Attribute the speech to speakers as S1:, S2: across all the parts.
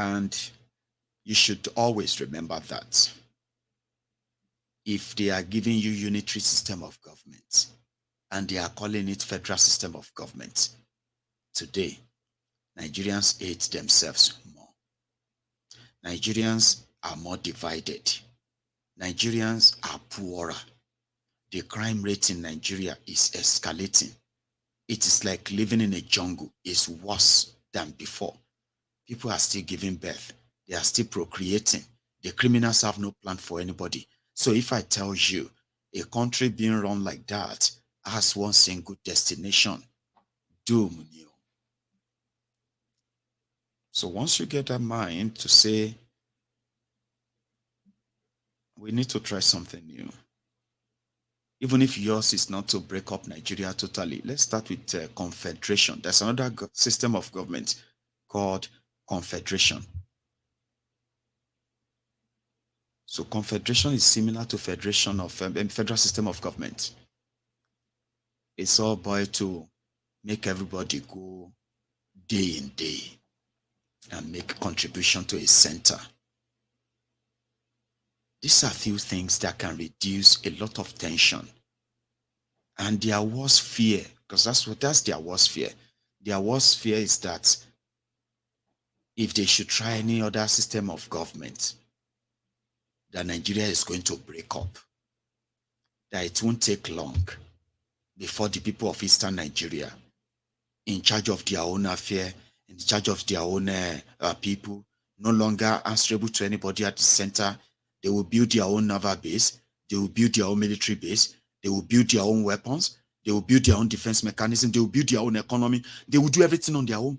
S1: And you should always remember that if they are giving you unitary system of government and they are calling it federal system of government, today, Nigerians hate themselves more. Nigerians are more divided. Nigerians are poorer. The crime rate in Nigeria is escalating. It is like living in a jungle. It's worse than before. People are still giving birth. They are still procreating. The criminals have no plan for anybody. So if I tell you a country being run like that has one single destination, doom. So once you get that mind to say, we need to try something new, even if yours is not to break up Nigeria totally, let's start with confederation. There's another system of government called confederation. So confederation is similar to federation of federal system of government. It's all boiled to make everybody go day in day and make contribution to a center. These are few things that can reduce a lot of tension. And their worst fear, because that's their worst fear. Their worst fear is that if they should try any other system of government, that Nigeria is going to break up. That it won't take long before the people of Eastern Nigeria, in charge of their own affair, in charge of their own people, no longer answerable to anybody at the center. They will build their own naval base. They will build their own military base. They will build their own weapons. They will build their own defense mechanism. They will build their own economy. They will do everything on their own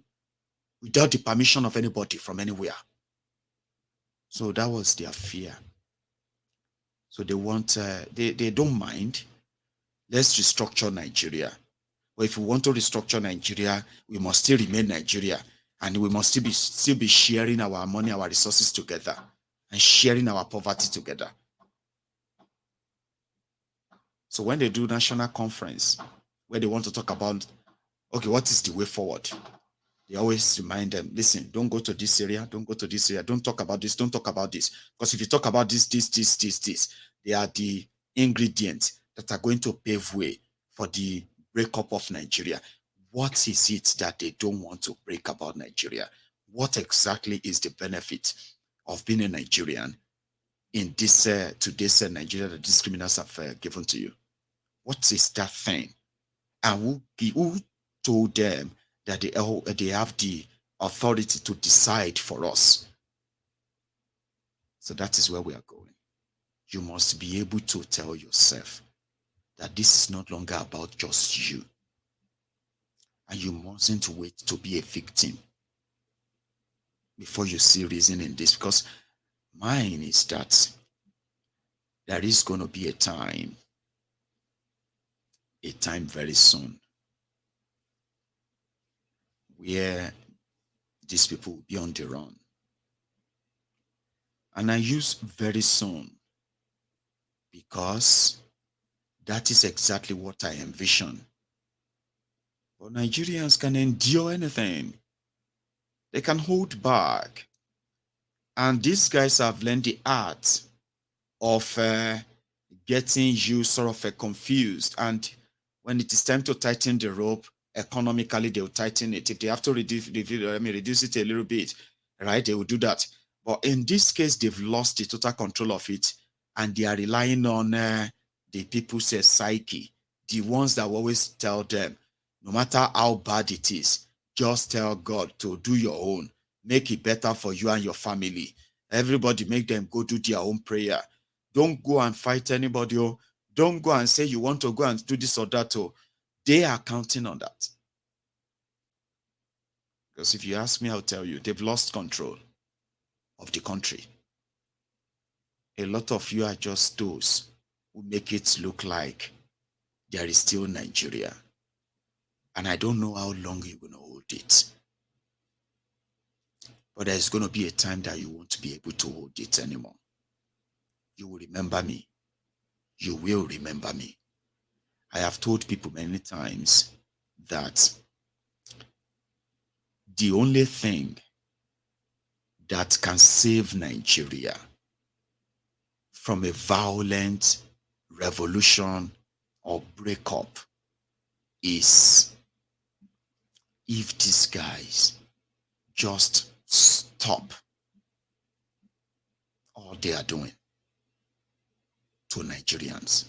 S1: without the permission of anybody from anywhere. So that was their fear. So they want, they don't mind. Let's restructure Nigeria. But if we want to restructure Nigeria, we must still remain Nigeria, and we must still be sharing our money, our resources together, and sharing our poverty together. So when they do national conference, where they want to talk about, okay, what is the way forward? They always remind them, listen, don't go to this area, don't go to this area, don't talk about this, don't talk about this. Because if you talk about this, they are the ingredients that are going to pave way for the breakup of Nigeria. What is it that they don't want to break about Nigeria? What exactly is the benefit of being a Nigerian in this today's Nigeria that these criminals have given to you? What is that thing? And who told them that they have the authority to decide for us? So that is where we are going. You must be able to tell yourself that this is no longer about just you. And you mustn't wait to be a victim before you see reason in this. Because mine is that there is going to be a time very soon, where these people will be on the run. And I use very soon because that is exactly what I envision. But Nigerians can endure anything. They can hold back. And these guys have learned the art of getting you sort of confused. And when it is time to tighten the rope, economically, they'll tighten it. If they have to reduce it a little bit, right, they will do that. But in this case, they've lost the total control of it, and they are relying on the people's psyche, the ones that will always tell them, no matter how bad it is, just tell God to do your own. Make it better for you and your family. Everybody make them go do their own prayer. Don't go and fight anybody. Oh. Don't go and say you want to go and do this or that. Oh. They are counting on that. Because if you ask me, I'll tell you, they've lost control of the country. A lot of you are just those who make it look like there is still Nigeria. And I don't know how long you're going to hold it. But there's going to be a time that you won't be able to hold it anymore. You will remember me. You will remember me. I have told people many times that the only thing that can save Nigeria from a violent revolution or breakup is if these guys just stop all they are doing to Nigerians.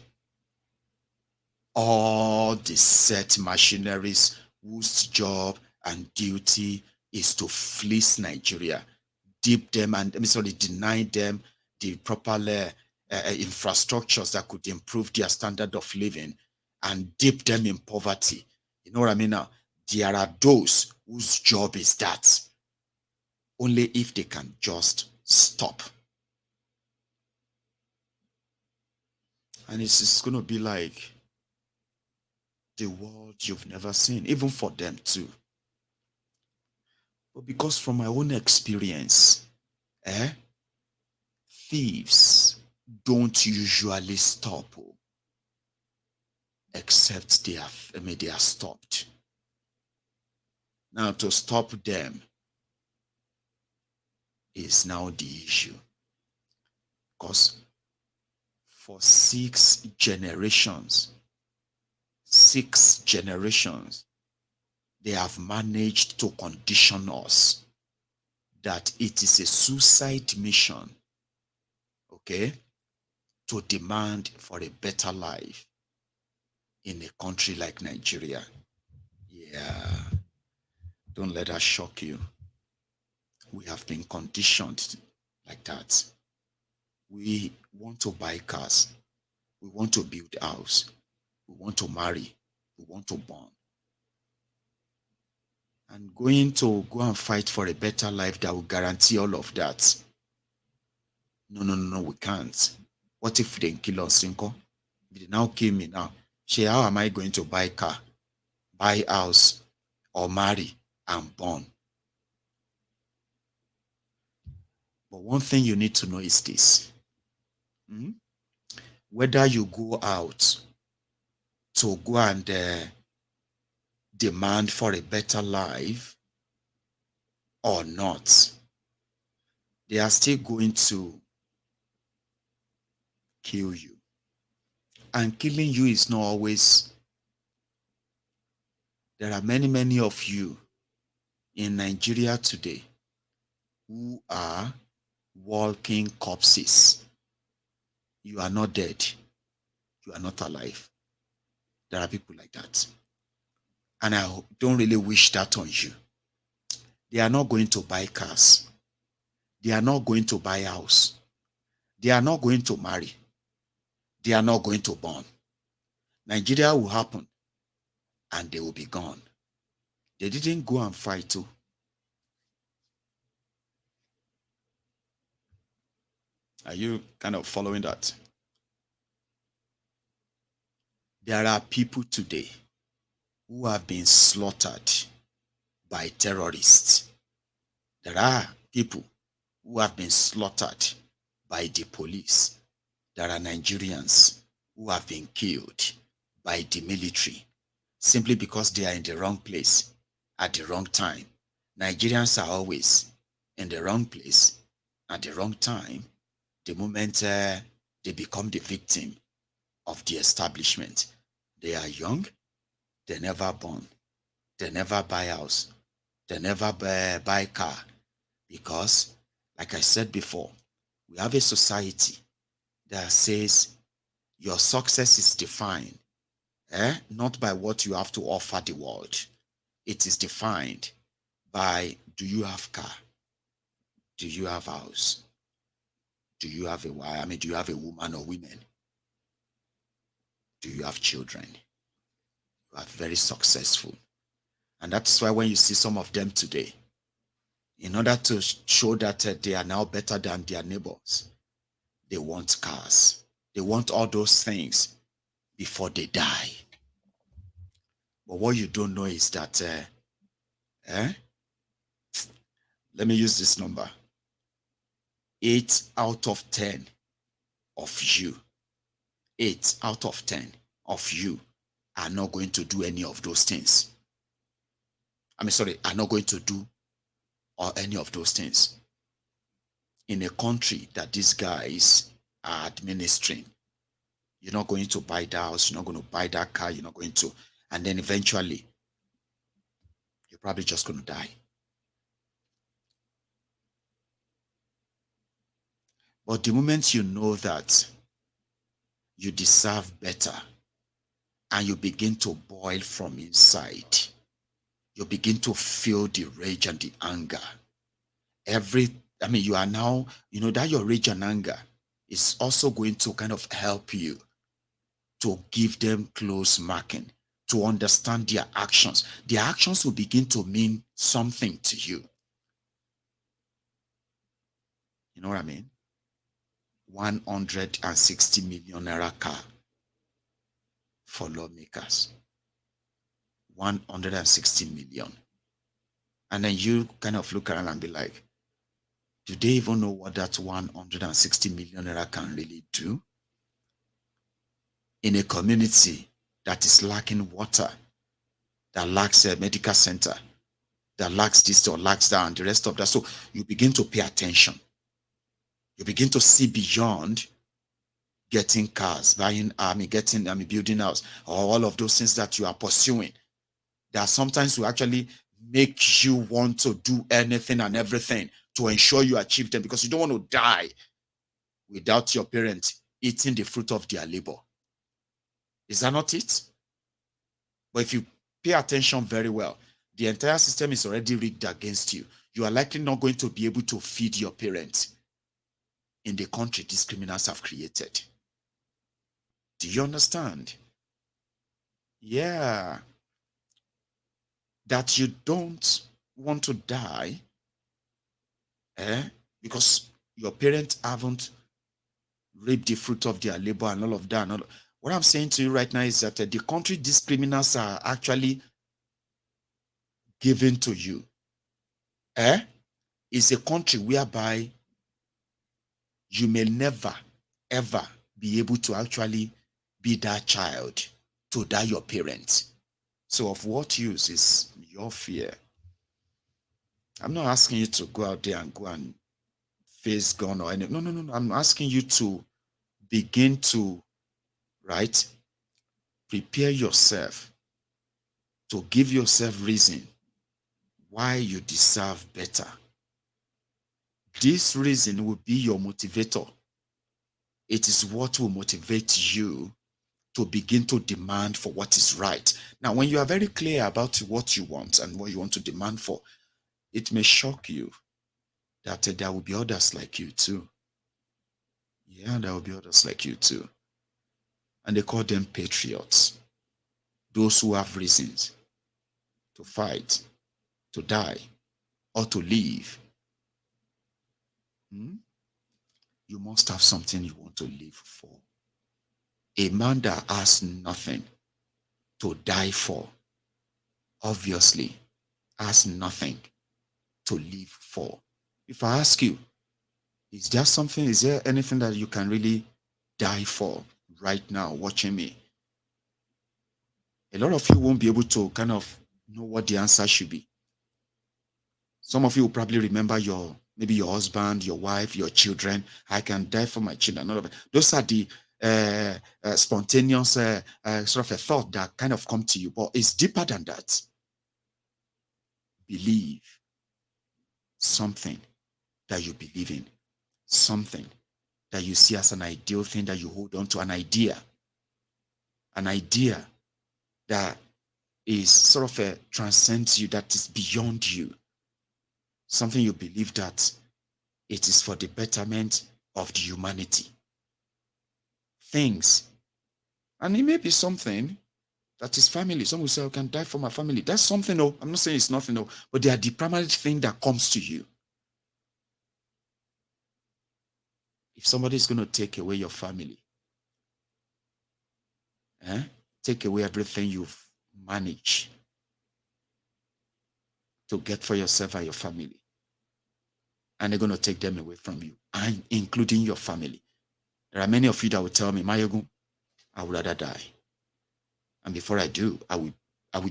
S1: All the set machineries whose job and duty is to fleece Nigeria, dip them and deny them the proper infrastructures that could improve their standard of living and dip them in poverty. You know what I mean now? There are those whose job is that. Only if they can just stop. And it's going to be like the world you've never seen, even for them too. But because from my own experience, thieves don't usually stop except they are stopped. Now to stop them is now the issue. Because for 6 generations, they have managed to condition us that it is a suicide mission, okay, to demand for a better life in a country like Nigeria. Yeah, don't let that shock you. We have been conditioned like that. We want to buy cars. We want to build a house. We want to marry. We want to born. And going to go and fight for a better life that will guarantee all of that. No, we can't. What if they kill us, Inko? If they now kill me now, how am I going to buy car, buy house, or marry and born? But one thing you need to know is this. Whether you go out to go and demand for a better life or not, they are still going to kill you. And killing you is not always. There are many of you in Nigeria today who are walking corpses. You are not dead. You are not alive. There are people like that. And I don't really wish that on you. They are not going to buy cars. They are not going to buy a house. They are not going to marry. They are not going to born. Nigeria will happen and they will be gone. They didn't go and fight too. Are you kind of following that? There are people today who have been slaughtered by terrorists. There are people who have been slaughtered by the police. There are Nigerians who have been killed by the military simply because they are in the wrong place at the wrong time. Nigerians are always in the wrong place at the wrong time the moment they become the victim of the establishment. They are young, they never born, they never buy house, they never buy car, because, like I said before, we have a society that says your success is defined not by what you have to offer the world. It is defined by, do you have car? Do you have house? Do you have a wife? Do you have a woman or women? Do you have children? You are very successful. And that's why when you see some of them today, in order to show that they are now better than their neighbors, they want cars. They want all those things before they die. But what you don't know is that, let me use this number. 8 out of 10 of you, 8 out of 10 of you are not going to do any of those things. Are not going to do any of those things. in a country that these guys are administering. You're not going to buy the house, you're not going to buy that car, you're not going to, and then eventually you're probably just going to die. But the moment you know that you deserve better and you begin to boil from inside, you begin to feel the rage and the anger. Every, I mean, you are now, that your rage and anger is also going to kind of help you to give them close marking, to understand their actions. Their actions will begin to mean something to you. You know what I mean? 160 million naira car for lawmakers. 160 million. And then you kind of look around and be like, do they even know what that 160 million naira can really do? In a community that is lacking water, that lacks a medical center, that lacks this or lacks that, and the rest of that. So you begin to pay attention. You begin to see beyond getting cars, buying, building house, or all of those things that you are pursuing. That sometimes will actually make you want to do anything and everything to ensure you achieve them, because you don't want to die without your parents eating the fruit of their labor. Is that not it? But if you pay attention very well, the entire system is already rigged against you. You are likely not going to be able to feed your parents in the country these criminals have created. Do you understand? Yeah. That you don't want to die, eh? Because your parents haven't reaped the fruit of their labor and all of that. What I'm saying to you right now is that the country these criminals are actually giving to you, is a country whereby you may never, ever be able to actually be that child to that your parents. So of what use is your fear? I'm not asking you to go out there and go and face gun or anything. No, no, no, no. I'm asking you to begin to, right, prepare yourself, to give yourself reason why you deserve better. This reason will be your motivator. It is what will motivate you to begin to demand for what is right. Now, when you are very clear about what you want and what you want to demand for, it may shock you that there will be others like you too. Yeah, there will be others like you too. And they call them patriots. Those who have reasons to fight, to die, or to live. Hmm? You must have something you want to live for. A man that has nothing to die for, obviously, has nothing to live for. If I ask you, is there anything that you can really die for right now watching me? A lot of you won't be able to kind of know what the answer should be. Some of you will probably remember maybe your husband, your wife, your children. I can die for my children. All of it. Those are the spontaneous sort of a thought that kind of come to you, but it's deeper than that. Believe something that you believe in, something that you see as an ideal thing that you hold on to, an idea that is sort of a transcends you, that is beyond you, something you believe that it is for the betterment of the humanity. Things, and it may be something that is family. Some will say, I can die for my family. That's something, no, I'm not saying it's nothing, no, but they are the primary thing that comes to you. If somebody is going to take away your family, take away everything you've managed to get for yourself and your family, and they're going to take them away from you, and including your family. There are many of you that will tell me, Maiyegun, I would rather die. And before I do, I will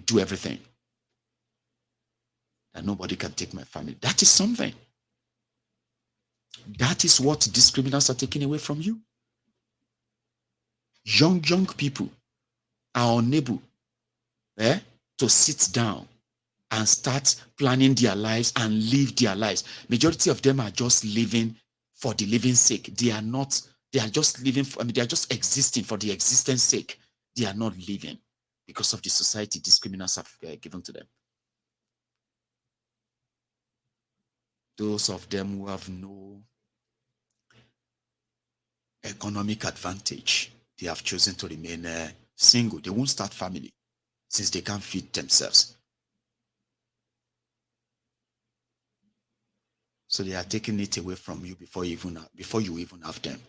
S1: do everything that nobody can take my family. That is something. That is what these criminals are taking away from you. Young people are unable to sit down and start planning their lives and live their lives. Majority of them are just living for the living sake. They are just living, they are just existing for the existence sake. They are not living because of the society these criminals have given to them. Those of them who have no economic advantage, they have chosen to remain single. They won't start family since they can't feed themselves. So they are taking it away from you before you even have them.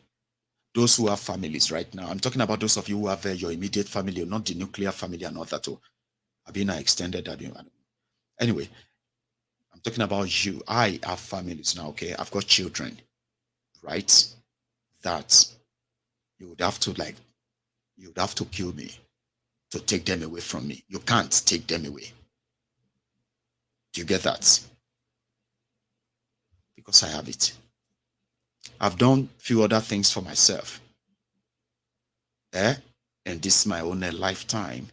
S1: Those who have families right now, I'm talking about those of you who have your immediate family, not the nuclear family and all that. I've been extended. Anyway, I'm talking about you. I have families now. Okay, I've got children, right? That you would have to kill me to take them away from me. You can't take them away. Do you get that? Because I have it. I've done few other things for myself. And this is my own lifetime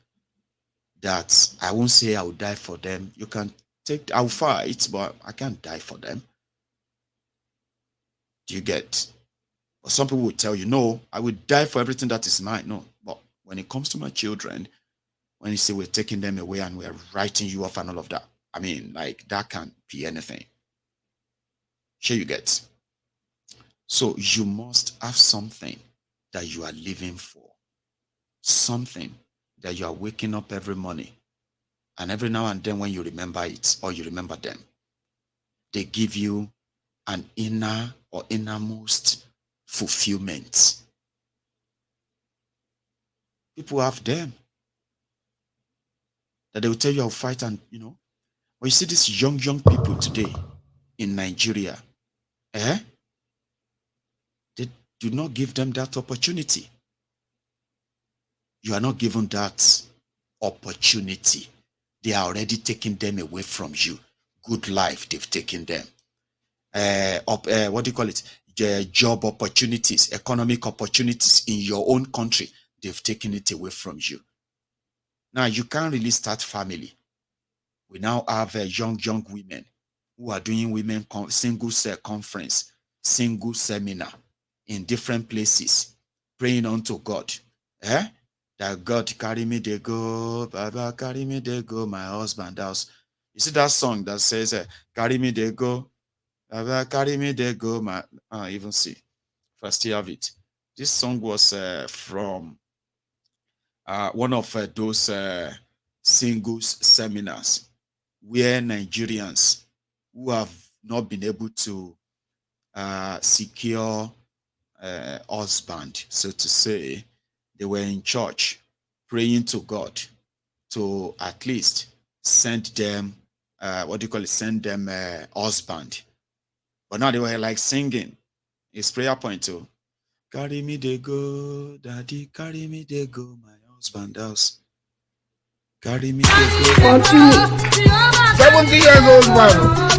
S1: that I won't say I will die for them. You can I'll fight, but I can't die for them. Do you get? But some people will tell you, no, I will die for everything that is mine. No, but when it comes to my children, when you say we're taking them away and we're writing you off and all of that, I mean, like that can't be anything. Sure, you get. So you must have something that you are living for, something that you are waking up every morning. And every now and then when you remember it or you remember them, they give you an inner or innermost fulfillment. People have them that they will tell you I'll fight and when you see these young people today in Nigeria, they do not give them that opportunity. You are not given that opportunity. They are already taking them away from you. Good life, they've taken them. What do you call it? Job opportunities, economic opportunities in your own country, they've taken it away from you. Now you can't really start family. We now have young women who are doing women singles conference, single seminar in different places, praying unto God. That God carry me, they go, Baba carry me, they go, my husband house. You see that song that says, carry me, they go, Baba carry me, they go, my, even see, if I still have it. This song was from one of those singles seminars where Nigerians who have not been able to secure husband, so to say, they were in church praying to God to at least send them, send them husband. But now they were like singing. It's prayer point too. Carry me, they go, daddy, carry me, they go, my husband house. Carry me, they go.
S2: 70 years old man.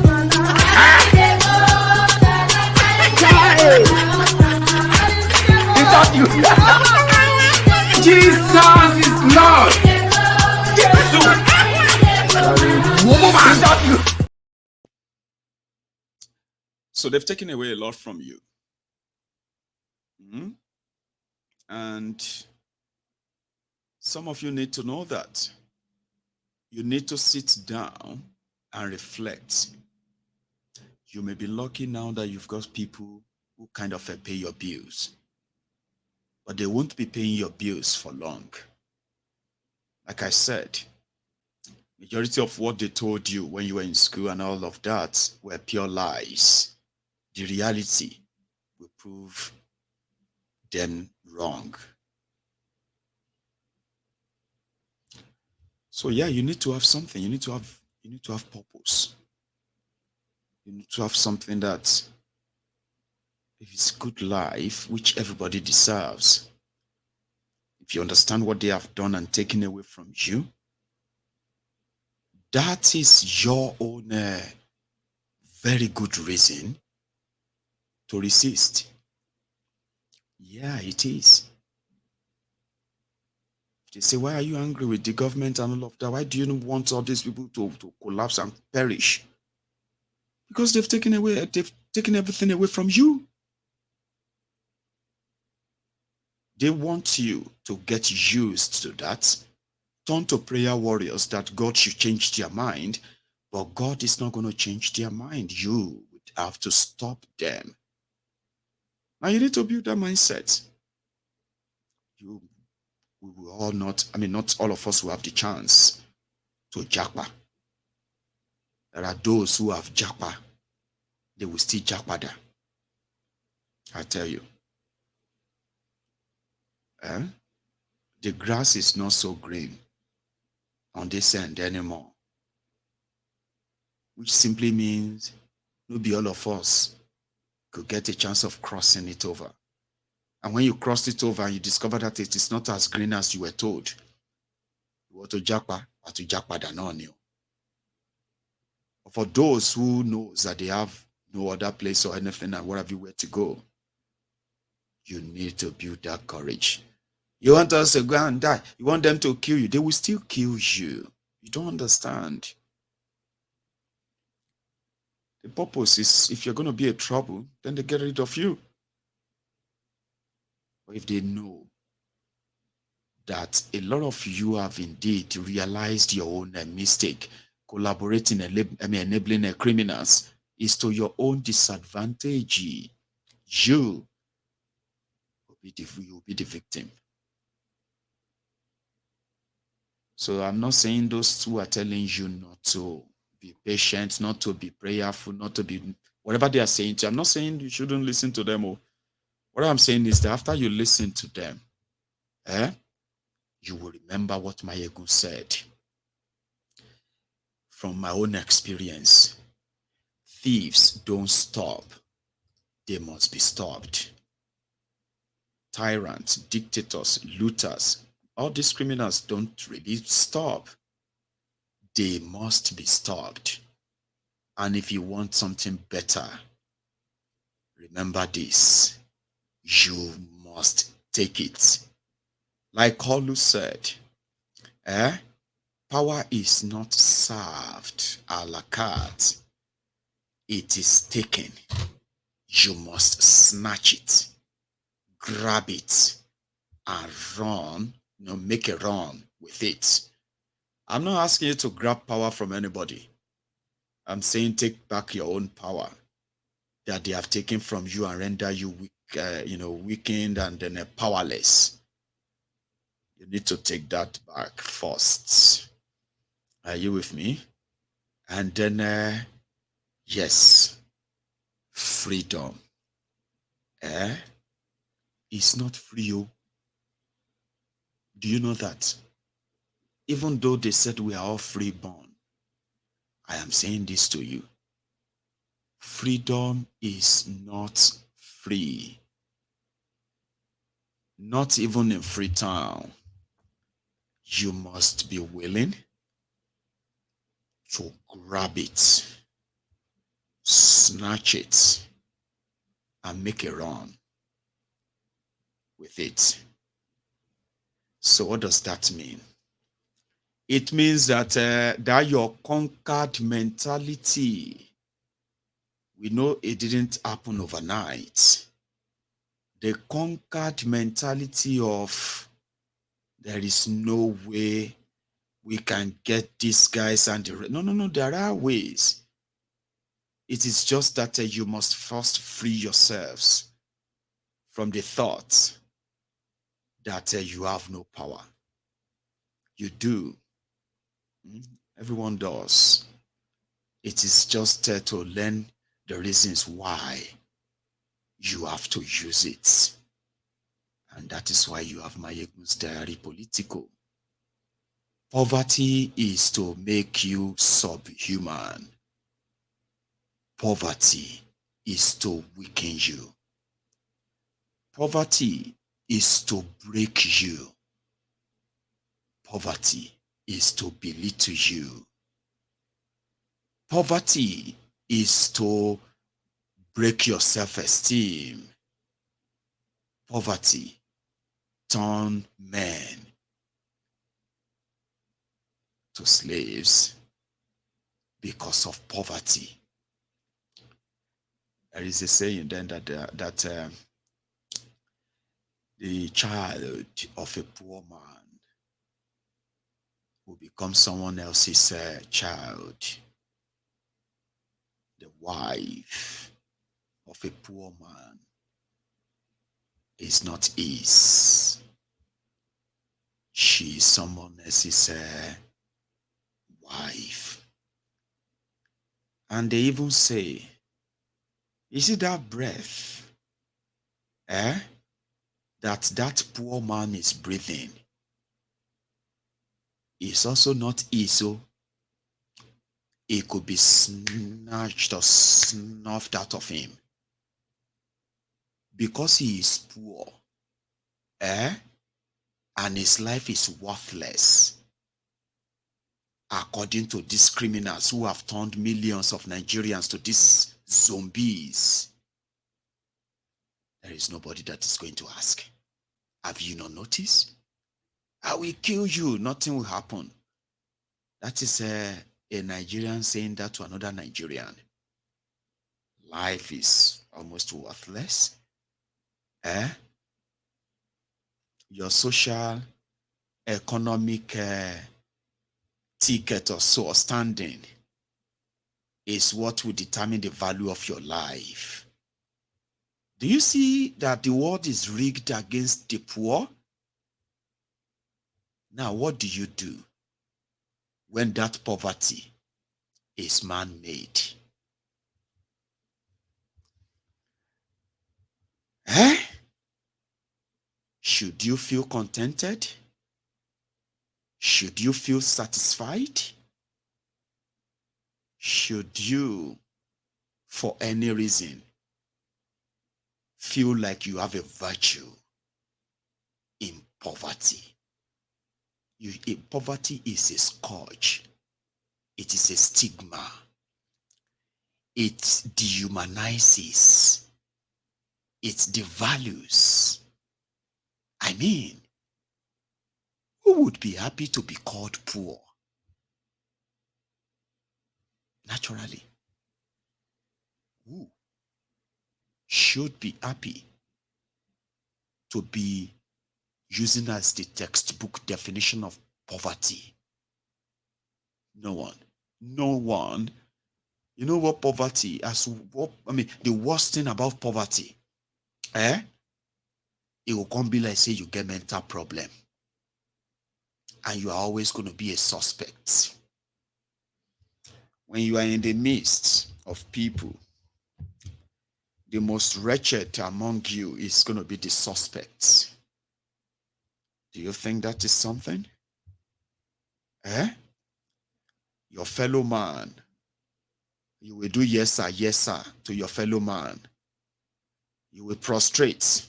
S2: You. Jesus is Lord.
S1: So they've taken away a lot from you. And some of you need to know that. You need to sit down and reflect. You may be lucky now that you've got people who kind of pay your bills, but they won't be paying your bills for long. Like I said, majority of what they told you when you were in school and all of that were pure lies. The reality will prove them wrong. So yeah, you need to have something. You need to have purpose. You need to have something that is good life, which everybody deserves. If you understand what they have done and taken away from you, that is your own very good reason to resist. Yeah, it is. They say, why are you angry with the government and all of that? Why do you want all these people to collapse and perish? Because they've taken everything away from you. They want you to get used to that. Turn to prayer warriors that God should change their mind, but God is not going to change their mind. You would have to stop them. Now you need to build that mindset. You, we will all not, not all of us will have the chance to japa. There are those who have japa, they will still japada. I tell you. Eh? The grass is not so green on this end anymore, which simply means maybe all of us could get a chance of crossing it over. And when you cross it over and you discover that it is not as green as you were told, you want to japa, or to japa than on you. For those who knows that they have no other place or anything and wherever you were to go, you need to build that courage. You want us to go and die. You want them to kill you. They will still kill you. You don't understand. The purpose is if you're going to be a trouble, then they get rid of you. But if they know that a lot of you have indeed realized your own mistake, collaborating, enabling criminals is to your own disadvantage. You will be the victim. So I'm not saying those who are telling you not to be patient, not to be prayerful, not to be whatever they are saying to you. I'm not saying you shouldn't listen to them. What I'm saying is that after you listen to them, you will remember what Maiyegun said. From my own experience, thieves don't stop. They must be stopped. Tyrants, dictators, looters, all these criminals don't really stop. They must be stopped. And if you want something better, remember this. You must take it. Like Olu said, power is not served a la carte. It is taken. You must snatch it, grab it, and run, make a run with it. I'm not asking you to grab power from anybody. I'm saying take back your own power that they have taken from you and render you weak, weakened and then powerless. You need to take that back first. Are you with me? And then, yes, freedom. Is not free. Oh. Do you know that? Even though they said we are all freeborn, I am saying this to you. Freedom is not free. Not even in Freetown. You must be willing to grab it, snatch it, and make a run with it. So what does that mean? It means that that your conquered mentality, we know it didn't happen overnight. The conquered mentality of there is no way we can get these guys and no, there are ways. It is just that you must first free yourselves from the thought that you have no power. You do. Everyone does. It is just to learn the reasons why you have to use it. And that is why you have Maiyegun's Diary Political. Poverty is to make you subhuman. Poverty is to weaken you. Poverty is to break you. Poverty is to belittle you. Poverty is to break your self-esteem. Poverty turn men to slaves because of poverty. There is a saying then that the child of a poor man will become someone else's child. The wife of a poor man is not his. She is someone else's wife. And they even say, you see that breath that poor man is breathing is also not his. So it could be snatched or snuffed out of him because he is poor, and his life is worthless. According to these criminals who have turned millions of Nigerians to these zombies, there is nobody that is going to ask, have you not noticed? I will kill you, nothing will happen. That is a Nigerian saying that to another Nigerian. Life is almost worthless. Your social, economic ticket or so, or standing, is what will determine the value of your life. Do you see that the world is rigged against the poor? Now, what do you do when that poverty is man-made? Should you feel contented? Should you feel satisfied? Should you, for any reason, feel like you have a virtue in poverty? Poverty is a scourge. It is a stigma. It dehumanizes. It devalues. I mean, who would be happy to be called poor? Naturally. Who should be happy to be using as the textbook definition of poverty? No one. No one. You know what poverty, the worst thing about poverty, it will come be like, say you get mental problem and you are always going to be a suspect. When you are in the midst of people, the most wretched among you is going to be the suspects. Do you think that is something? Your fellow man, you will do yes sir to your fellow man. You will prostrate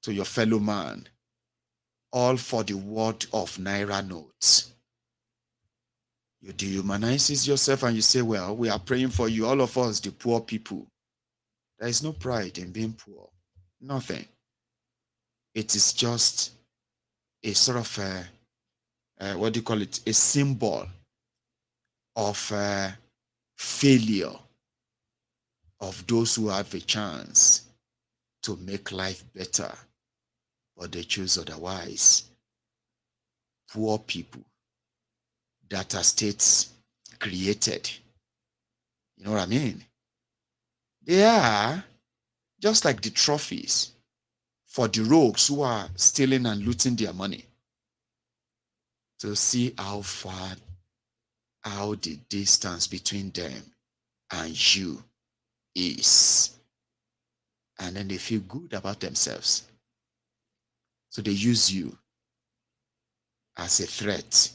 S1: to your fellow man, all for the word of naira notes. You dehumanize yourself and you say, well, we are praying for you, all of us, the poor people. There is no pride in being poor. Nothing. It is just a sort of what do you call it? A symbol of failure of those who have a chance to make life better, but they choose otherwise. Poor people that are states created. You know what I mean? They are just like the trophies for the rogues who are stealing and looting their money, to see how the distance between them and you is. And then they feel good about themselves. So they use you as a threat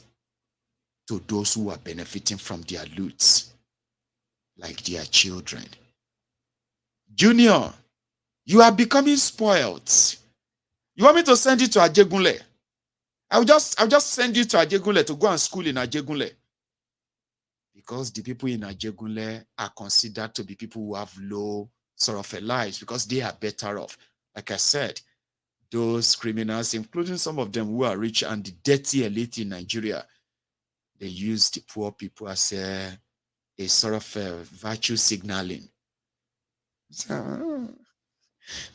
S1: to those who are benefiting from their loot, like their children. Junior, you are becoming spoiled. You want me to send you to Ajegunle? I'll just send you to Ajegunle to go and school in Ajegunle. Because the people in Ajegunle are considered to be people who have low sort of lives because they are better off. Like I said, those criminals, including some of them who are rich and the dirty elite in Nigeria, they use the poor people as a sort of virtue signaling. So,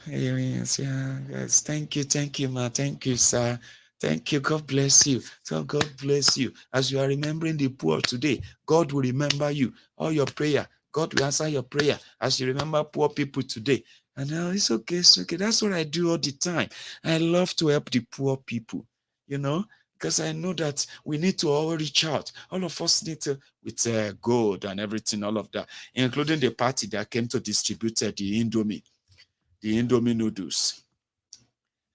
S1: yes, yeah, yes. Thank you, ma. Thank you, sir. Thank you. God bless you. So God bless you. As you are remembering the poor today, God will remember you. All your prayer, God will answer your prayer as you remember poor people today. And now it's okay, it's okay. That's what I do all the time. I love to help the poor people, you know, because I know that we need to all reach out. All of us need to, with gold and everything, all of that, including the party that came to distribute the Indomie noodles.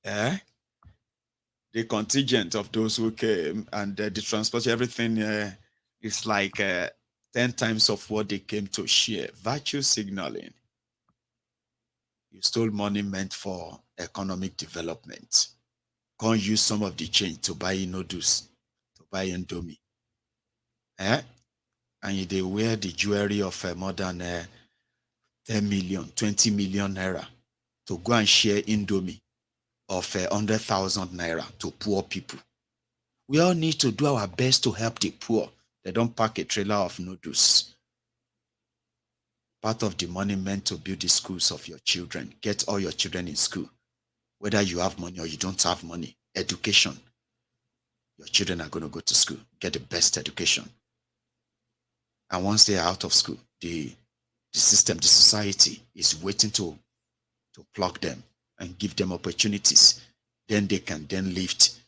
S1: Eh? The contingent of those who came and the transport, everything is like 10 times of what they came to share. Virtue signaling. You stole money meant for economic development. Can't use some of the change to buy noodles, to buy Indomie. Eh? And they wear the jewelry of more than 10 million, 20 million naira to go and share Indomie of 100,000 naira to poor people. We all need to do our best to help the poor. They don't pack a trailer of noodles. Part of the money meant to build the schools of your children. Get all your children in school. Whether you have money or you don't have money. Education. Your children are going to go to school. Get the best education. And once they are out of school, the system, the society is waiting to plug them and give them opportunities. Then they can then lift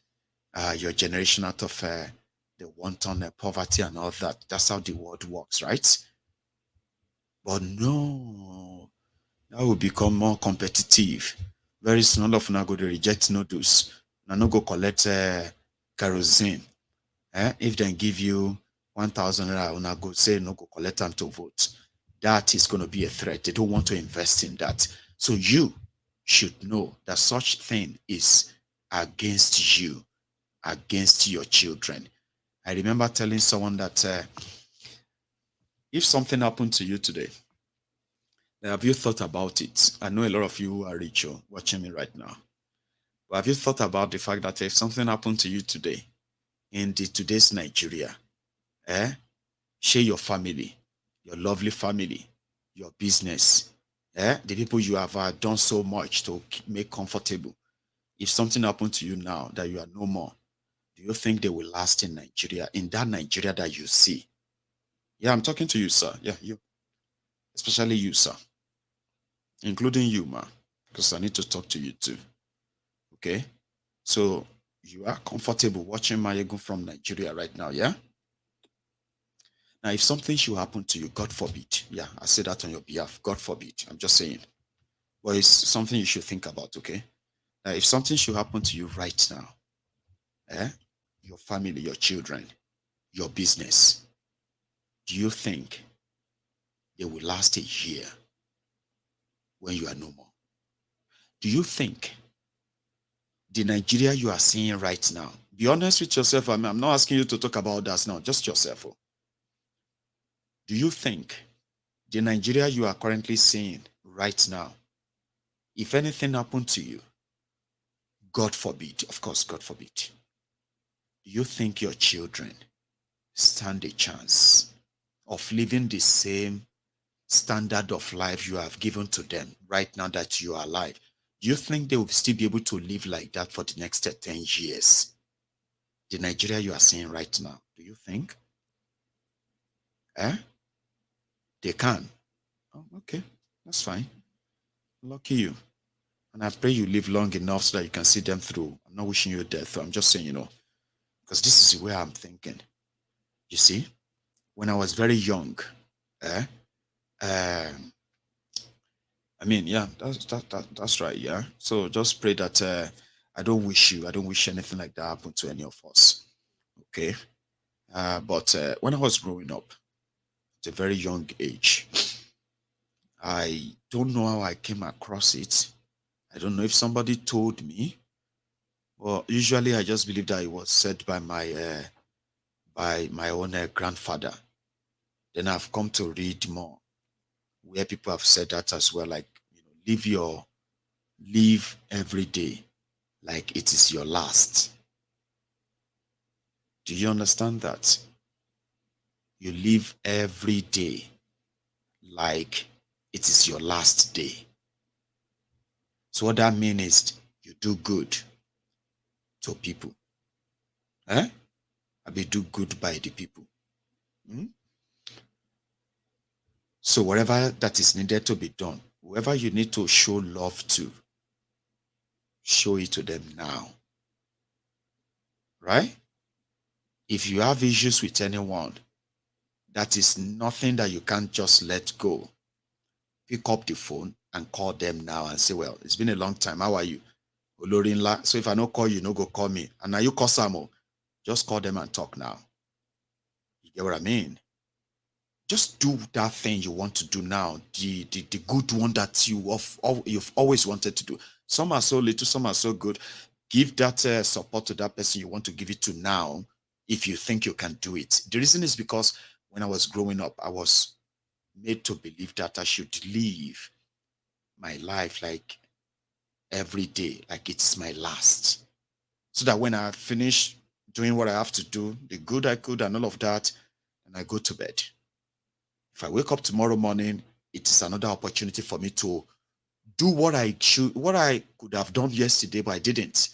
S1: your generation out of the wanton poverty and all that. That's how the world works, right? But no, that will become more competitive. Very soon, all of them are going to reject noodles. Now, no go collect kerosene. If they give you 1,000 naira, una go say no go collect them to vote. That is going to be a threat. They don't want to invest in that. So you should know that such thing is against you, against your children. I remember telling someone that if something happened to you today, have you thought about it? I know a lot of you who are rich watching me right now. But have you thought about the fact that if something happened to you today in today's Nigeria, eh? Share your family, your lovely family, your business, the people you have done so much to make comfortable. If something happened to you now that you are no more, do you think they will last in Nigeria, in that Nigeria that you see? Yeah, I'm talking to you, sir. Yeah, you, especially you, sir, including you, ma, because I need to talk to you too. Okay, so you are comfortable watching Maiyegun from Nigeria right now, yeah? Now, if something should happen to you, God forbid, yeah, I say that on your behalf, God forbid, I'm just saying, but it's something you should think about, okay? Now, if something should happen to you right now, eh, your family, your children, your business, do you think they will last a year when you are no more? Do you think the Nigeria you are seeing right now, be honest with yourself, I'm not asking you to talk about that now, just yourself. Do you think the Nigeria you are currently seeing right now, if anything happened to you, God forbid, of course, God forbid, do you think your children stand a chance of living the same standard of life you have given to them right now that you are alive? Do you think they will still be able to live like that for the next 10 years? The Nigeria you are seeing right now, do you think? Eh? They can. Oh, okay, that's fine. Lucky you. And I pray you live long enough so that you can see them through. I'm not wishing you death. I'm just saying, because this is where I'm thinking. You see, when I was very young, eh, um, I mean, yeah, that's right, yeah. So just pray that I don't wish anything like that happen to any of us. Okay. But when I was growing up at a very young age, I don't know how I came across it. I don't know if somebody told me, but usually I just believe that it was said by my own grandfather. Then I've come to read more where people have said that as well, like live your live every day like it is your last. Do you understand that? You live every day like it is your last day. So what that means is you do good to people. Eh? I be do good by the people. Hmm? So whatever that is needed to be done, whoever you need to show love to, show it to them now. Right? If you have issues with anyone, that is nothing that you can't just let go. Pick up the phone and call them now and say, well, it's been a long time. How are you? Olorinla. So if I don't call you, no go call me. And now you call Samo. Just call them and talk now. You get what I mean? Just do that thing you want to do now, the good one that you've always wanted to do. Some are so little, some are so good. Give that support to that person you want to give it to now, if you think you can do it. The reason is because when I was growing up, I was made to believe that I should live my life like every day, like it's my last, so that when I finish doing what I have to do, the good I could and all of that, and I go to bed. If I wake up tomorrow morning, it is another opportunity for me to do what I could have done yesterday, but I didn't.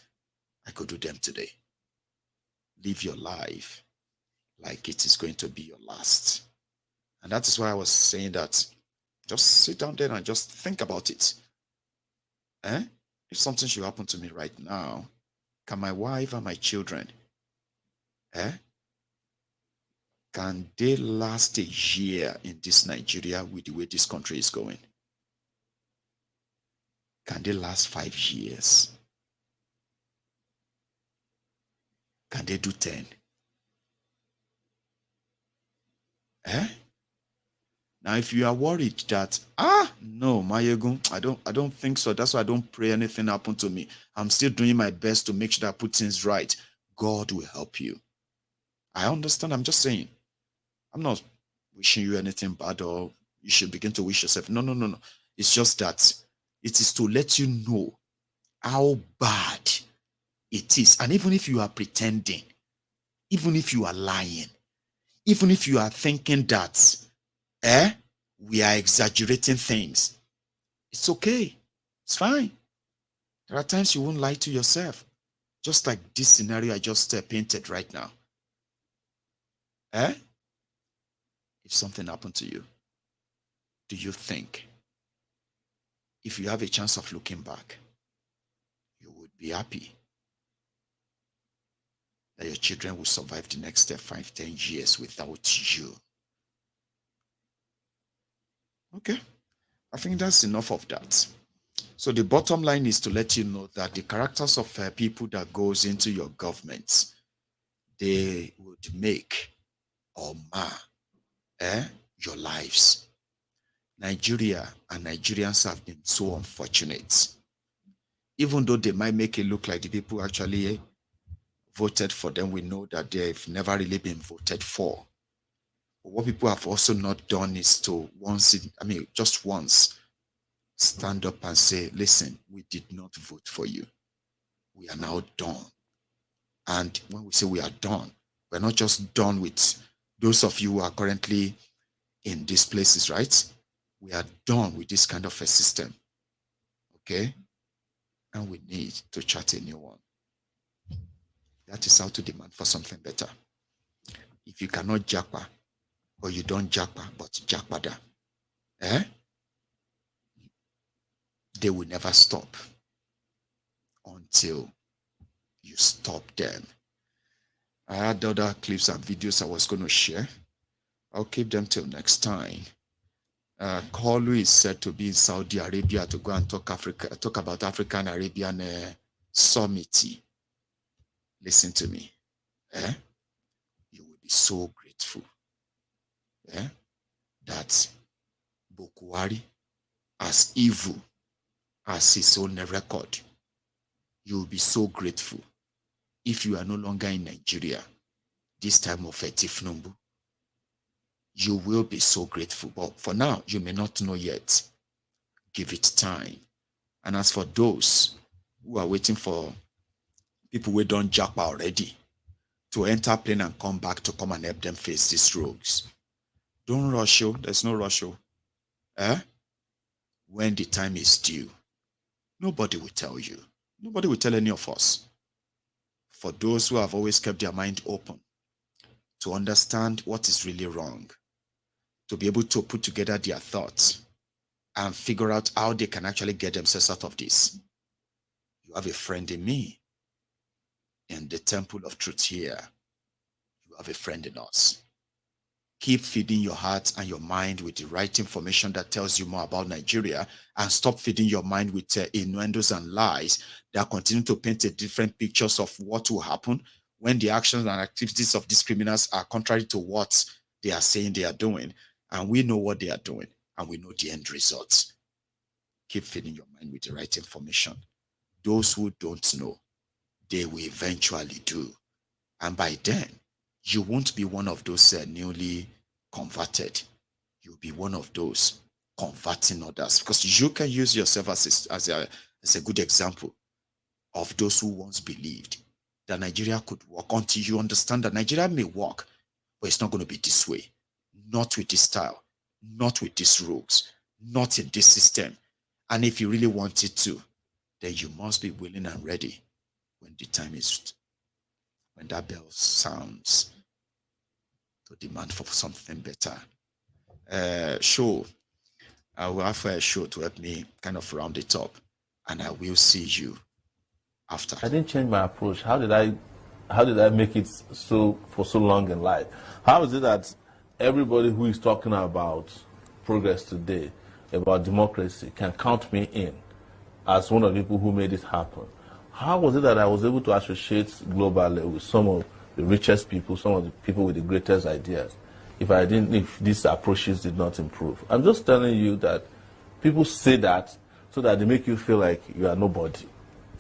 S1: I could do them today. Live your life like it is going to be your last. And that is why I was saying that just sit down there and just think about it. Eh? If something should happen to me right now, can my wife and my children, eh? Can they last a year in this Nigeria with the way this country is going? Can they last 5 years? Can they do 10? Eh? Now, if you are worried that, no, Maiyegun, I don't think so. That's why I don't pray anything happen to me. I'm still doing my best to make sure that I put things right. God will help you. I understand. I'm just saying. I'm not wishing you anything bad or you should begin to wish yourself. No, no, no, no. It's just that it is to let you know how bad it is. And even if you are pretending, even if you are lying, even if you are thinking that, we are exaggerating things, it's okay. It's fine. There are times you won't lie to yourself. Just like this scenario I just painted right now. If something happened to you, do you think, if you have a chance of looking back, you would be happy that your children will survive the next 5, 10 years without you? Okay, I think that's enough of that. So the bottom line is to let you know that the characters of people that goes into your government, they would make or mar your lives. Nigeria and Nigerians have been so unfortunate. Even though they might make it look like the people actually voted for them, we know that they've never really been voted for. But what people have also not done is to just once stand up and say, listen, we did not vote for you. We are now done. And when we say we are done, we're not just done with those of you who are currently in these places, right? We are done with this kind of a system. Okay? And we need to chart a new one. That is how to demand for something better. If you cannot japa, or you don't japa, but japada, they will never stop until you stop them. I had other clips and videos I was going to share. I'll keep them till next time. Kolu is said to be in Saudi Arabia to go and talk about African Arabian summit. Listen to me. You will be so grateful that Bukwari, as evil as his own record, you will be so grateful if you are no longer in Nigeria this time of Tifnumbu. You will be so grateful. But for now, you may not know yet. Give it time. And as for those who are waiting for people who don't jump already to enter plane and come back to come and help them face these rogues, don't rush you. There's no rush you. Eh? When the time is due, nobody will tell you. Nobody will tell any of us. For those who have always kept their mind open to understand what is really wrong, to be able to put together their thoughts and figure out how they can actually get themselves out of this, you have a friend in me. In the temple of truth here, you have a friend in us. Keep feeding your heart and your mind with the right information that tells you more about Nigeria, and stop feeding your mind with innuendos and lies that continue to paint a different pictures of what will happen when the actions and activities of these criminals are contrary to what they are saying they are doing. And we know what they are doing, and we know the end results. Keep feeding your mind with the right information. Those who don't know, they will eventually do. And by then, you won't be one of those newly converted. You'll be one of those converting others, because you can use yourself as a good example of those who once believed that Nigeria could work, until you understand that Nigeria may work, but it's not going to be this way. Not with this style, not with these rules, not in this system. And if you really want it to, then you must be willing and ready when the time is, when that bell sounds, to demand for something better. Sure, I will have a show to help me kind of round it up, and I will see you after.
S3: I didn't change my approach. How did I make it so for so long in life? How is it that everybody who is talking about progress today, about democracy, can count me in as one of the people who made it happen? How was it that I was able to associate globally with some of the richest people, some of the people with the greatest ideas, if these approaches did not improve? I'm just telling you that people say that so that they make you feel like you are nobody.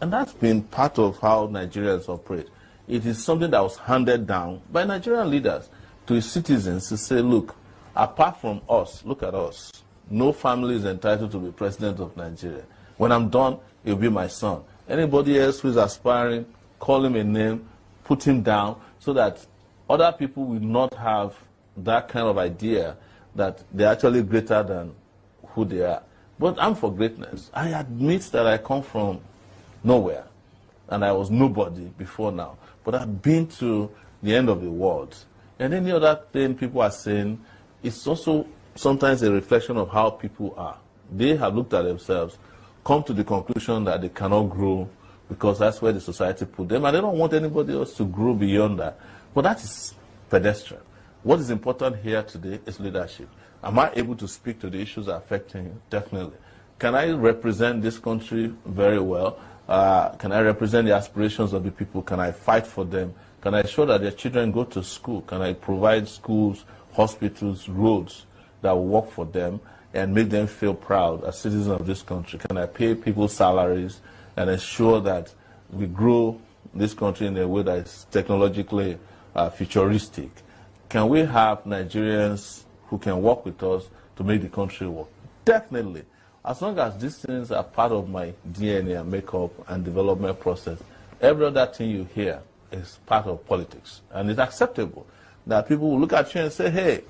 S3: And that's been part of how Nigerians operate. It is something that was handed down by Nigerian leaders to its citizens to say, look, apart from us, look at us. No family is entitled to be president of Nigeria. When I'm done, it will be my son. Anybody else who is aspiring, call him a name, put him down, so that other people will not have that kind of idea that they're actually greater than who they are. But I'm for greatness. I admit that I come from nowhere, and I was nobody before now. But I've been to the end of the world. And any other thing people are saying, it's also sometimes a reflection of how people are. They have looked at themselves, come to the conclusion that they cannot grow because that's where the society put them, and they don't want anybody else to grow beyond that. But that is pedestrian. What is important here today is leadership. Am I able to speak to the issues affecting you? Definitely. Can I represent this country very well? Can I represent the aspirations of the people? Can I fight for them? Can I ensure that their children go to school? Can I provide schools, hospitals, roads that will work for them and make them feel proud as citizens of this country? Can I pay people salaries and ensure that we grow this country in a way that is technologically futuristic? Can we have Nigerians who can work with us to make the country work? Definitely. As long as these things are part of my DNA and makeup and development process, every other thing you hear is part of politics. And it's acceptable that people will look at you and say, hey,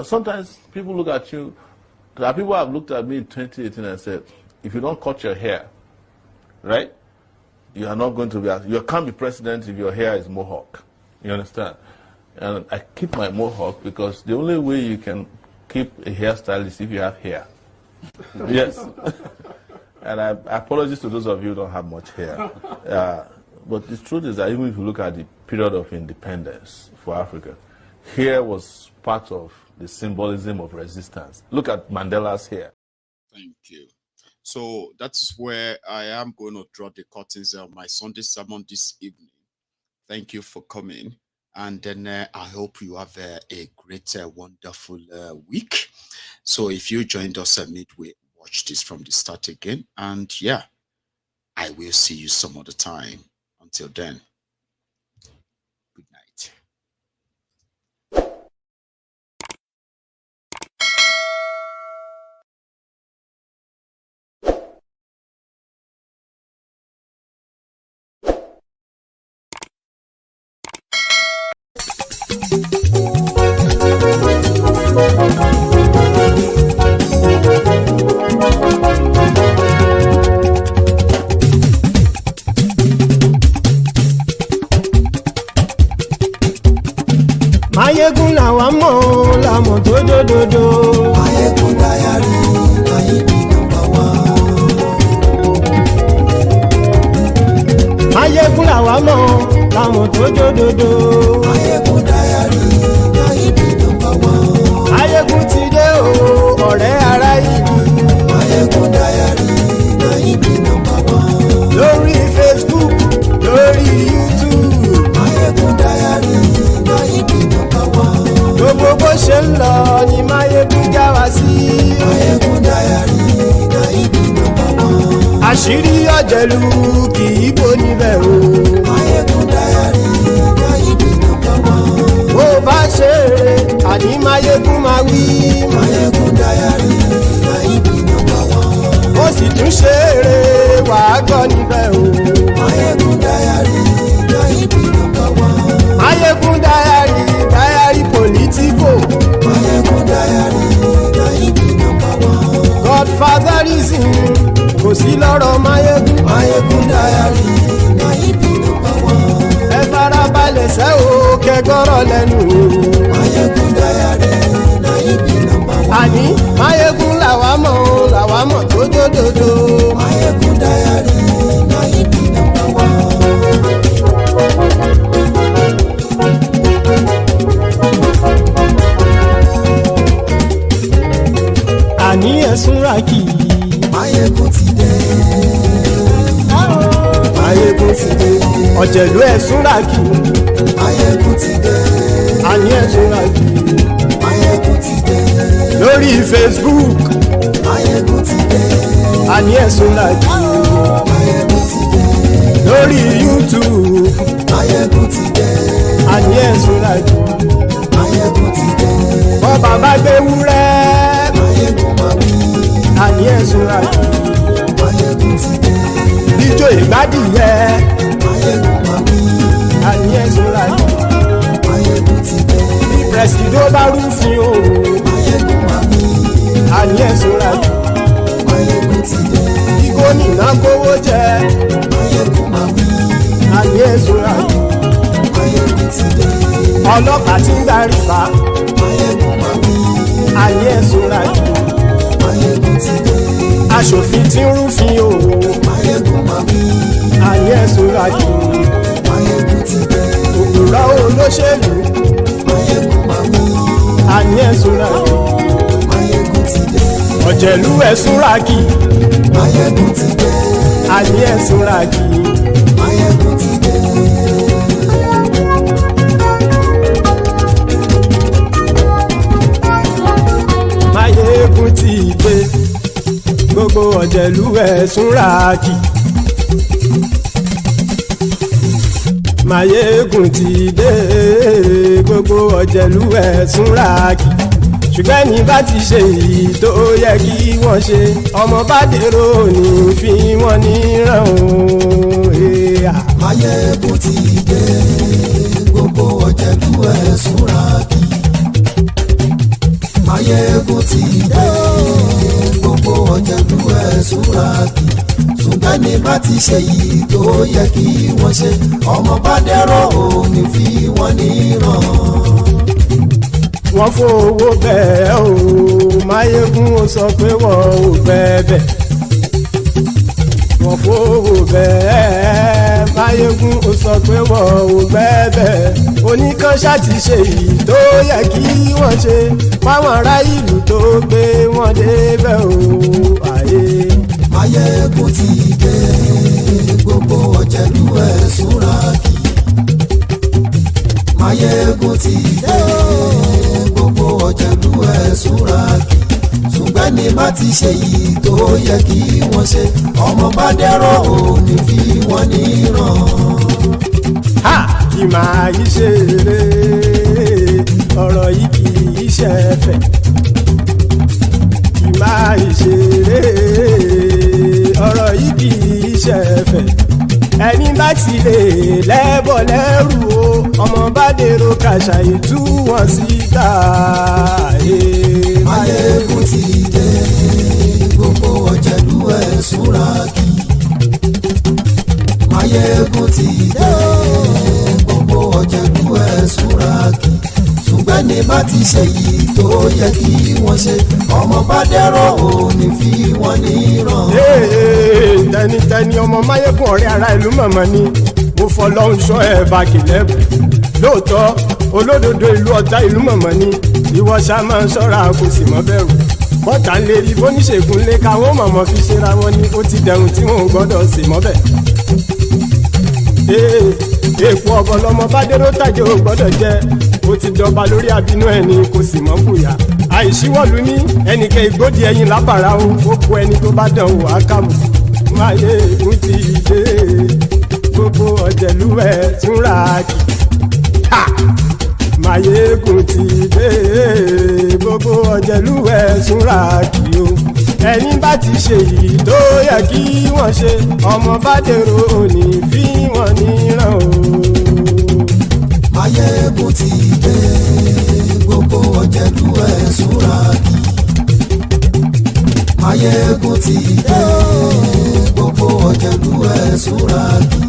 S3: sometimes people look at you, people have looked at me in 2018 and said, if you don't cut your hair, right, you are not going to be, you can't be president if your hair is mohawk. You understand? And I keep my mohawk because the only way you can keep a hairstyle is if you have hair. Yes. And I apologize to those of you who don't have much hair. But the truth is that even if you look at the period of independence for Africa, hair was part of the symbolism of resistance. Look at Mandela's hair.
S1: Thank you. So that's where I am going to draw the curtains of my Sunday sermon this evening. Thank you for coming. And then I hope you have a great, wonderful week. So if you joined us at midway, watch this from the start again. And yeah, I will see you some other time. Until then, good night.
S4: làwa mọ̀ làmọ̀ tó dòdòdò.
S5: Maiyegun diary, Nayibi number one.
S4: Maiyegun làwa mọ̀ làmọ̀ tó dòdòdò.
S5: Maiyegun diary, Nayibi number one.
S4: Maiyegun ti dé o ọ̀rẹ́ ara ìlú.
S5: Maiyegun diary, Nayibi number one.
S4: Lórí Facebook lórí YouTube.
S5: Maiyegun diary, Nayibi number one.
S4: Gbogbo bó ṣe ń lọ ni Maiyegun já wa sí.
S5: Maiyegun diary, Nayibi number one.
S4: Àṣírí ọ̀jẹ̀lú kì í bò níbẹ̀ o.
S5: Maiyegun diary, Nayibi number one.
S4: Bó bá ṣe eré àní Maiyegun máa wí.
S5: Maiyegun diary, Nayibi number one.
S4: Ó sì tún ṣe eré wàá gbọ́ níbẹ̀ o.
S5: Maiyegun diary, Nayibi number one.
S4: Maiyegun diary politico.
S5: Maiyegun diary, Nayibi number one.
S4: Godfatherism kò sí lọ́rọ̀ Maiyegun.
S5: Maiyegun diary, Nayibi number one.
S4: Ẹ farabalẹ̀ sẹ́ o kẹgọ́rọ̀ lẹ́nu o.
S5: Maiyegun diary, Nayibi number one.
S4: Àní Maiyegun làwa mọ̀ tó dòdòdò.
S5: Maiyegun diary, Nayibi number one.
S4: Àní ẹ̀sùn ràkì.
S5: Maiyegun ti dé. Maiyegun ti dé.
S4: Ọ̀jẹ̀lú ẹ̀sùn ràkì.
S5: Maiyegun ti dé.
S4: Àní ẹ̀sùn ràkì.
S5: Maiyegun ti dé.
S4: Lórí Facebook.
S5: Maiyegun ti dé.
S4: Àní ẹ̀sùn ràkì.
S5: Maiyegun ti dé.
S4: Lórí YouTube.
S5: Maiyegun ti dé.
S4: Àní ẹ̀sùn ràkì.
S5: Maiyegun ti dé.
S4: Bọ́ bàbá gbé wúrẹ́.
S5: Maiyegun máa wí.
S4: Àní ẹ̀sùn ràkì.
S5: Maiyegun ti dé.
S4: Ijó ìgbádìyẹ.
S5: Maiyegun máa wí.
S4: Àní ẹ̀sùn ràkì.
S5: Maiyegun ti dé.
S4: Pẹ̀sìdó bá rúfin o.
S5: Maiyegun máa wí.
S4: Àní ẹ̀sùn ràkì.
S5: Maiyegun ti dé.
S4: Kí gómìnà kówó jẹ.
S5: Maiyegun máa wí.
S4: Àní ẹ̀sùn ràkì.
S5: Maiyegun ti dé.
S4: Ọlọ́pàá tí ń gba rìbá.
S5: Maiyegun máa wí.
S4: Àní ẹ̀sùn ràkì.
S5: Maiyegun ti dé.
S4: Aṣòfin tí ń rúfin o.
S5: Maiyegun máa wí.
S4: Àní ẹ̀sùn ràkì.
S5: Maiyegun ti dé.
S4: Òpùrọ́ olóṣèlú.
S5: Maiyegun máa wí.
S4: Àní ẹ̀sùn ràkì.
S5: Maiyegun ti dé.
S4: Ọ̀jẹ̀lú ẹ̀sùn ràkì.
S5: Maiyegun ti dé.
S4: Àní ẹ̀sùn ràkì.
S5: Maiyegun ti dé.
S4: Maiyegun ti dé. Gbogbo ọ̀jẹ̀lú ẹ̀sùn ràkì. Maiyegun ti dé. Gbogbo ọ̀jẹ̀lú ẹ̀sùn ràkì. Ṣùgbọ́n ní bá ti ṣe èyí tó yẹ kí wọ́n ṣe, ọmọ bá dèrò ní fi wọ́n níran o.
S5: Maiyegun ti dé. Gbogbo ọ̀jẹ̀lú ẹ̀sùn ràkì. Maiyegun ti dé. Gbogbo ọ̀jẹ̀lú ẹ̀sùn ràkì. Ṣùgbọ́n ní bá ti ṣe èyí tó yẹ kí wọ́n ṣe, ọmọ bá dẹ̀rọ̀ ò ní fi wọ́n níran.
S4: Wọ́n fowó bẹ́ẹ̀ o, Maiyegun ó sọ pé wọ́n ò bẹ́ẹ̀. Wọ́n fowó bẹ́ẹ̀, Maiyegun ó sọ pé wọ́n ò bẹ́ẹ̀. Oníkanṣá ti ṣe èyí tó yẹ kí wọ́n ṣe, fáwọn ará ìlú tó gbé wọn débẹ̀ o.
S5: Maiyegun ti dé. Gbogbo ọ̀jẹ̀lú ẹ̀sùn ràkì. Maiyegun ti dé. Gbogbo ọ̀jẹ̀lú ẹ̀sùn ràkì. Ṣùgbọ́n ní bá ti ṣe yìí tó yẹ kí wọ́n ṣe, ọmọ bá dẹ̀rọ̀ ò ní fi wọ́n níran.
S4: Ha! Kì máa yí ṣe eré, ọ̀rọ̀ yìí kì í ṣe ẹ̀fẹ̀. Kì máa yí ṣe eré, ọ̀rọ̀ yìí kì í ṣe ẹ̀fẹ̀. Ẹni bá ti lè lẹ́bọ̀ lẹ́rù o, ọmọ bá dèrò kàṣàyè tú wọn síta.
S5: Maiyegun ti dé. Gbogbo ọ̀jẹ̀lú ẹ̀sùn ràkì. Maiyegun ti dé. Gbogbo ọ̀jẹ̀lú ẹ̀sùn ràkì. Ṣùgbọ́n ní ní bá ti ṣe yìí tó yẹ kí wọ́n ṣe ọmọ bá dẹ́rọ̀ ò ní fi wọ́n níran.
S4: tẹnitẹni ọmọ Máyégún ọ̀rẹ́ ara ìlú mọ̀mọ́ ni mo fọlọ́hún sọ ẹ̀ bá kìlẹ́bù lóòótọ́ olódodo ìlú ọ̀tá ìlú mọ̀mọ́ ni ìwọ ṣá máa ń ṣọ́ra kò sì mọ́ bẹ̀rù bọ́tà ń lè rí bóníṣègùn lé káwọn mọ̀mọ́ fi ṣera wọn ni ó ti dẹrùn tí wọn ò gbọ́dọ̀ sì mọ́ bẹ̀. èèpo ọ̀bọ lọmọ bá dérò tàjẹ́ ò gbọ́dọ̀ jẹ́ ó ti jọba lórí àbínú ẹni kò sì mọ́ bùyà àìsíwọ́lu ní ẹnìkẹ́ ìgbódì ẹyin lábàrá o ó kó ẹni tó bá dán wò á kàmù. Máyégún ti dé gbogbo ọ̀jẹ̀lú ẹ̀ túnra kì. Máyégún ti dé gbogbo ọ̀jẹ̀lú ẹ̀ túnra kì o. ẹni bá ti ṣe yìí tó yẹ kí wọ́n ṣe ọmọ bá dèrò òní fi wọ́n níran o.
S5: Máyégún ti dé gbogbo ọ̀jẹ̀lú ẹ̀ túnra kì. Máyégún ti dé gbogbo ọ̀jẹ̀lú ẹ̀ túnra kì.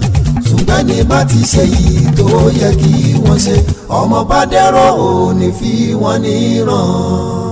S5: ṣùgbọ́n ní bá ti ṣe yìí tó yẹ kí wọ́n ṣe ọmọ bá dẹ́rọ̀ ò ní fi wọ́n níran.